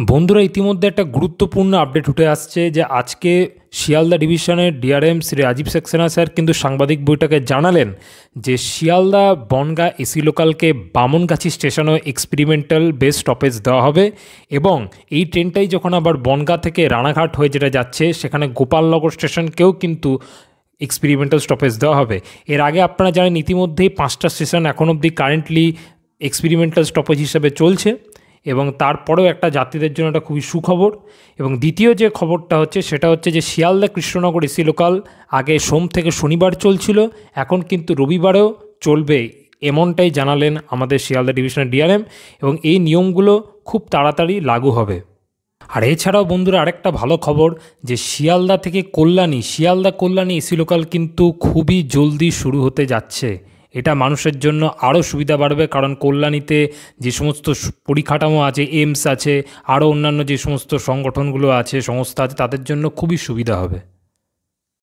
বন্ধুরা, ইতিমধ্যে একটা গুরুত্বপূর্ণ আপডেট উঠে আসছে যে আজকে শিয়ালদা ডিভিশনের ডিআরএম শ্রী রাজীব সাক্সেনা স্যার কিন্তু সাংবাদিক বৈঠকে জানালেন যে শিয়ালদা বনগাঁ এসি লোকালকে বামনগাছি স্টেশনে এক্সপেরিমেন্টাল বেস স্টপেজ দেওয়া হবে এবং এই ট্রেনটাই যখন আবার বনগাঁ থেকে রানাঘাট হয়ে যেটা যাচ্ছে সেখানে গোপালনগর স্টেশনকেও কিন্তু এক্সপেরিমেন্টাল স্টপেজ দেওয়া হবে। এর আগে আপনারা জানেন ইতিমধ্যেই 5টা স্টেশন এখন অবধি কারেন্টলি এক্সপেরিমেন্টাল স্টপেজ হিসাবে চলছে এবং তারপরেও একটা যাত্রীদের জন্য এটা খুবই সুখবর। এবং দ্বিতীয় যে খবরটা হচ্ছে সেটা হচ্ছে যে শিয়ালদা কৃষ্ণনগর এসি লোকাল আগে সোম থেকে শনিবার চলছিল, এখন কিন্তু রবিবারেও চলবে এমনটাই জানালেন আমাদের শিয়ালদা ডিভিশনের ডিআরএম এবং এই নিয়মগুলো খুব তাড়াতাড়ি লাগু হবে। আর এছাড়াও বন্ধুরা আরেকটা ভালো খবর যে শিয়ালদা থেকে শিয়ালদা কল্যাণী এসি লোকাল কিন্তু খুবই জলদি শুরু হতে যাচ্ছে। এটা মানুষের জন্য আরও সুবিধা বাড়বে, কারণ কল্যাণীতে যে সমস্ত পরিকাঠামো আছে, এইমস আছে, আরও অন্যান্য যে সমস্ত সংগঠনগুলো আছে, সংস্থা আছে, তাদের জন্য খুবই সুবিধা হবে।